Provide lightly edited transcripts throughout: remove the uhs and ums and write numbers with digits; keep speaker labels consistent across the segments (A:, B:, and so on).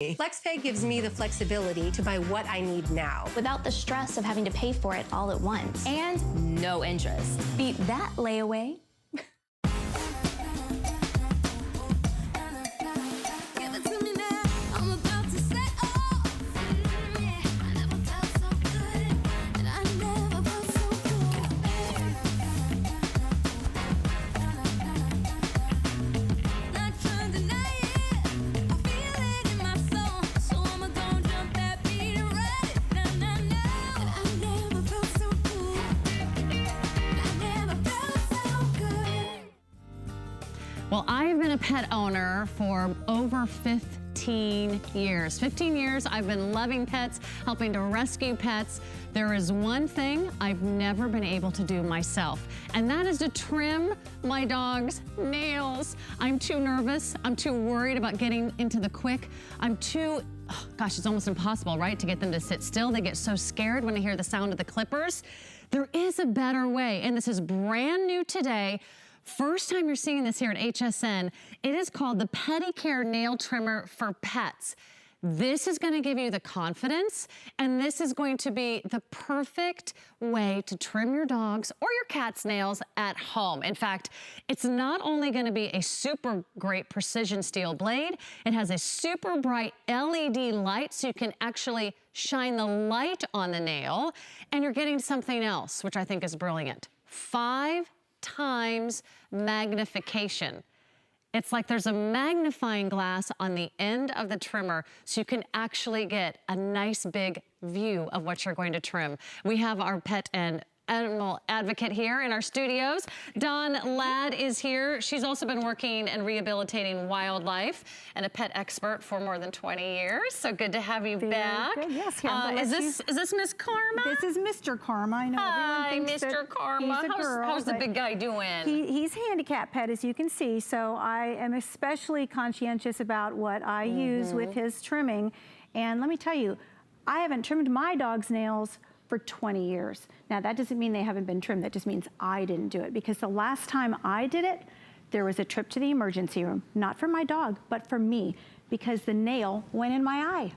A: FlexPay gives me the flexibility to buy what I need now,
B: without the stress of having to pay for it all at once. And no interest. Beat that layaway.
C: Well, I've been a pet owner for over 15 years. 15 years I've been loving pets, helping to rescue pets. There is one thing I've never been able to do myself, and that is to trim my dog's nails. I'm too nervous. I'm too worried about getting into the quick. I'm too, oh gosh, it's almost impossible, right, to get them to sit still. They get so scared when they hear the sound of the clippers. There is a better way, and this is brand new today. First time you're seeing this here at HSN. It is called the PetiCare Nail Trimmer for Pets. This is gonna give you the confidence, and this is going to be the perfect way to trim your dog's or your cat's nails at home. In fact, it's not only gonna be a super great precision steel blade, it has a super bright LED light so you can actually shine the light on the nail, and you're getting something else, which I think is brilliant. 5 times magnification. It's like there's a magnifying glass on the end of the trimmer so you can actually get a nice big view of what you're going to trim. We have our pet and animal advocate here in our studios. Dawn Ladd is here. She's also been working and rehabilitating wildlife and a pet expert for more than 20 years. So good to have you back.
D: Good. Yes,
C: is this Miss Karma?
D: This is Mr. Karma. I know everyone thinks
C: Mr. Karma.
D: He's a girl,
C: how's the big guy doing?
D: He's handicapped pet, as you can see. So I am especially conscientious about what I use with his trimming. And let me tell you, I haven't trimmed my dog's nails for 20 years. Now that doesn't mean they haven't been trimmed, that just means I didn't do it, because the last time I did it, there was a trip to the emergency room, not for my dog, but for me, because the nail went in my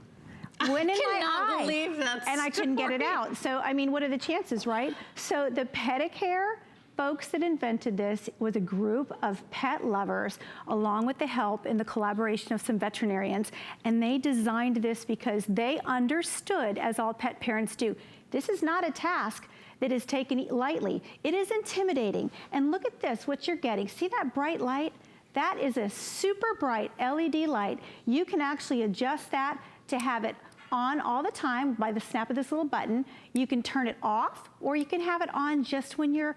D: eye. Went in my eye.
C: I cannot believe that
D: and I couldn't get it out. So, I mean, what are the chances, right? So the PetiCare folks that invented this was a group of pet lovers, along with the help and the collaboration of some veterinarians, and they designed this because they understood, as all pet parents do, this is not a task that is taken lightly. It is intimidating. And look at this, what you're getting. See that bright light? That is a super bright LED light. You can actually adjust that to have it on all the time by the snap of this little button. You can turn it off, or you can have it on just when you're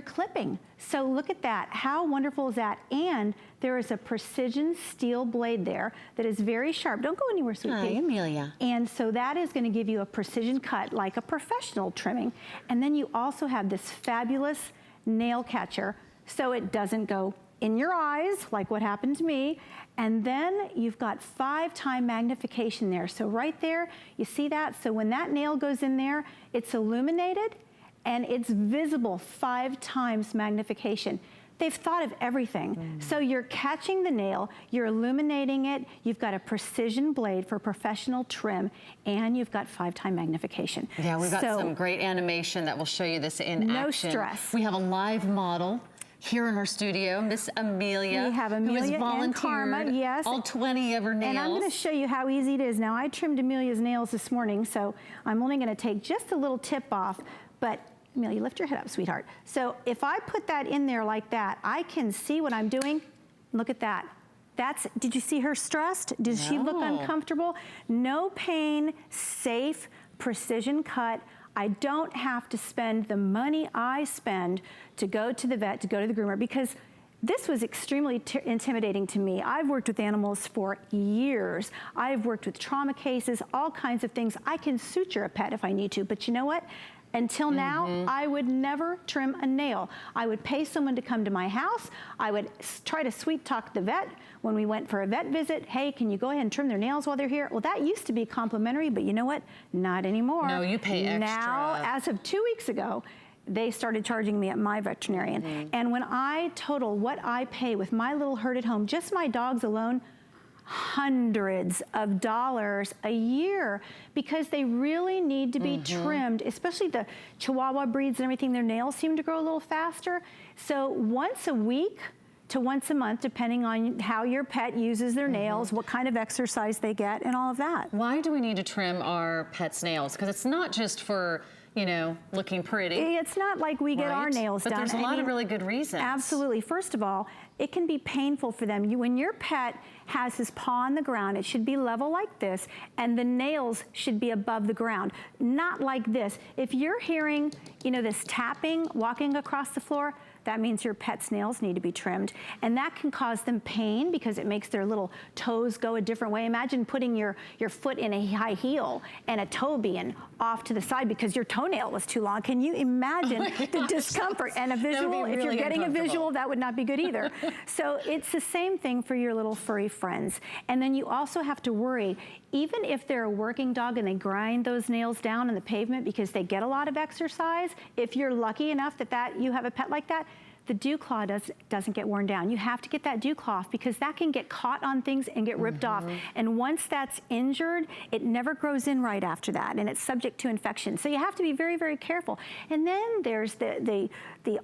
D: clipping. So look at that, how wonderful is that? And there is a precision steel blade there that is very sharp. Don't go anywhere, sweetie.
C: Hi, Amelia.
D: And so that is gonna give you a precision cut like a professional trimming. And then you also have this fabulous nail catcher so it doesn't go in your eyes like what happened to me. And then you've got 5-time magnification there. So right there, you see that? So when that nail goes in there, it's illuminated, and it's visible 5 times magnification. They've thought of everything. So you're catching the nail, you're illuminating it, you've got a precision blade for professional trim, and you've got 5-time magnification.
C: Yeah, we've got some great animation that will show you this in action.
D: No stress.
C: We have a live model here in our studio, Miss Amelia.
D: We have Amelia
C: who has volunteered
D: and Karma, yes.
C: all 20 of her nails.
D: And I'm gonna show you how easy it is. Now, I trimmed Amelia's nails this morning, so I'm only gonna take just a little tip off, but Amelia, lift your head up, sweetheart. So if I put that in there like that, I can see what I'm doing. Look at that. Did you see her stressed? Did she look uncomfortable? No pain, safe, precision cut. I don't have to spend the money I spend to go to the vet, to go to the groomer, because this was extremely intimidating to me. I've worked with animals for years. I've worked with trauma cases, all kinds of things. I can suture a pet if I need to, but you know what? Until now, I would never trim a nail. I would pay someone to come to my house. I would try to sweet talk the vet when we went for a vet visit. Hey, can you go ahead and trim their nails while they're here? Well, that used to be complimentary, but you know what? Not anymore.
C: No, you pay extra.
D: Now, as of 2 weeks ago, they started charging me at my veterinarian. And when I total what I pay with my little herd at home, just my dogs alone, hundreds of dollars a year because they really need to be trimmed, especially the Chihuahua breeds and everything. Their nails seem to grow a little faster. So once a week to once a month, depending on how your pet uses their nails, what kind of exercise they get, and all of that.
C: Why do we need to trim our pets' nails? Because it's not just for, you know, looking pretty.
D: It's not like we get our nails done.
C: But there's a lot of really good reasons.
D: Absolutely. First of all, it can be painful for them. When your pet has his paw on the ground, it should be level like this, and the nails should be above the ground, not like this. If you're hearing, you know, this tapping, walking across the floor, that means your pet's nails need to be trimmed. And that can cause them pain because it makes their little toes go a different way. Imagine putting your foot in a high heel and a toe being off to the side because your toenail was too long. Can you imagine the discomfort? And a visual, if you're getting a visual, that would not be good either. So it's the same thing for your little furry friends. And then you also have to worry, even if they're a working dog and they grind those nails down on the pavement because they get a lot of exercise, if you're lucky enough that you have a pet like that, the dew claw doesn't get worn down. You have to get that dew claw off because that can get caught on things and get ripped off. And once that's injured, it never grows in right after that, and it's subject to infection. So you have to be very, very careful. And then there's the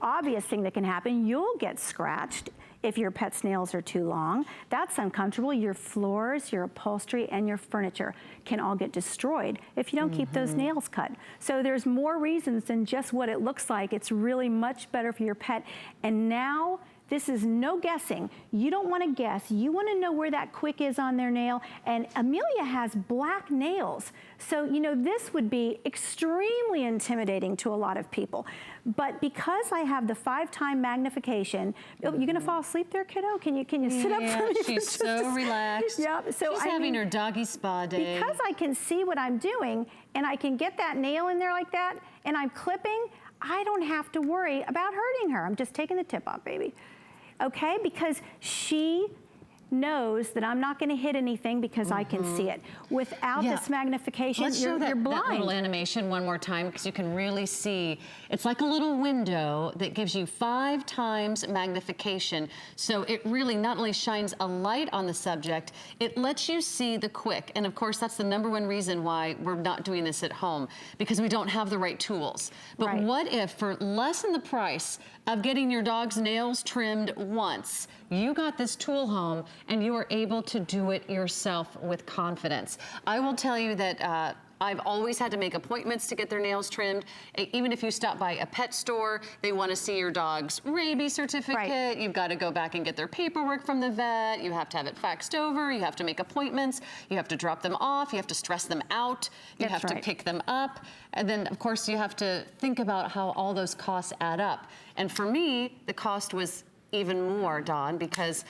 D: obvious thing that can happen. You'll get scratched if your pet's nails are too long. That's uncomfortable. Your floors, your upholstery, and your furniture can all get destroyed if you don't keep those nails cut. So there's more reasons than just what it looks like. It's really much better for your pet. And now, this is no guessing. You don't want to guess. You want to know where that quick is on their nail. And Amelia has black nails. So, you know, this would be extremely intimidating to a lot of people. But because I have the 5-time magnification, you going to fall asleep there, kiddo? Can you sit up for me?
C: She's so relaxed.
D: Yep. So
C: she's having her doggy spa day.
D: Because I can see what I'm doing and I can get that nail in there like that and I'm clipping, I don't have to worry about hurting her. I'm just taking the tip off, baby. Okay, because she knows that I'm not going to hit anything because I can see it. Without this magnification, you're blind.
C: That little animation one more time because you can really see. It's like a little window that gives you 5 times magnification. So it really not only shines a light on the subject, it lets you see the quick. And of course, that's the #1 reason why we're not doing this at home, because we don't have the right tools. But what if for less than the price of getting your dog's nails trimmed once, you got this tool home and you are able to do it yourself with confidence? I will tell you that I've always had to make appointments to get their nails trimmed. Even if you stop by a pet store, they want to see your dog's rabies certificate. You've got to go back and get their paperwork from the vet. You have to have it faxed over. You have to make appointments. You have to drop them off. You have to stress them out. You have to pick them up. And then, of course, you have to think about how all those costs add up. And for me, the cost was even more, Dawn, because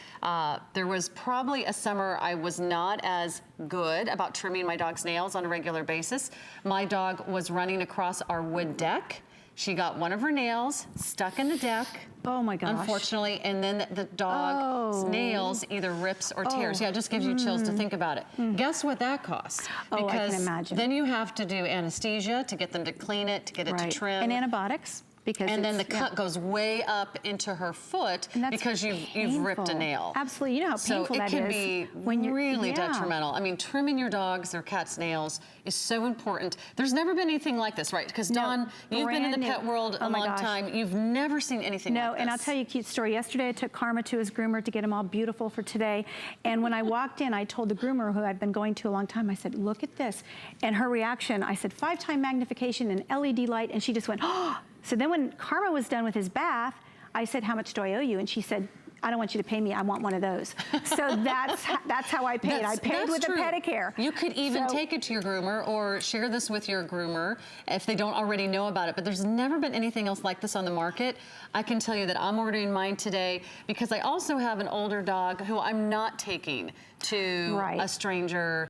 C: there was probably a summer I was not as good about trimming my dog's nails on a regular basis. My dog was running across our wood deck. She got one of her nails stuck in the deck.
D: Oh my gosh.
C: Unfortunately, and then the dog's nails either rips or tears. Yeah, it just gives you chills to think about it. Guess what that costs?
D: Because I can imagine.
C: Then you have to do anesthesia to get them to clean it, to get it to trim.
D: And antibiotics.
C: And then the cut goes way up into her foot because you've ripped a nail.
D: Absolutely, you know how painful that is.
C: So it can be when you're really detrimental. I mean, trimming your dog's or cat's nails is so important. There's never been anything like this, right? Because Dawn, you've been in the pet world a long time. You've never seen anything like this.
D: No, and I'll tell you a cute story. Yesterday, I took Karma to his groomer to get him all beautiful for today. And when I walked in, I told the groomer, who I'd been going to a long time, I said, look at this. And her reaction, I said, 5-time magnification and LED light. And she just went, oh. So then when Karma was done with his bath, I said, how much do I owe you? And she said, I don't want you to pay me, I want one of those. So that's how I paid. I paid with a PetiCare.
C: You could even take it to your groomer or share this with your groomer if they don't already know about it. But there's never been anything else like this on the market. I can tell you that I'm ordering mine today because I also have an older dog who I'm not taking to a stranger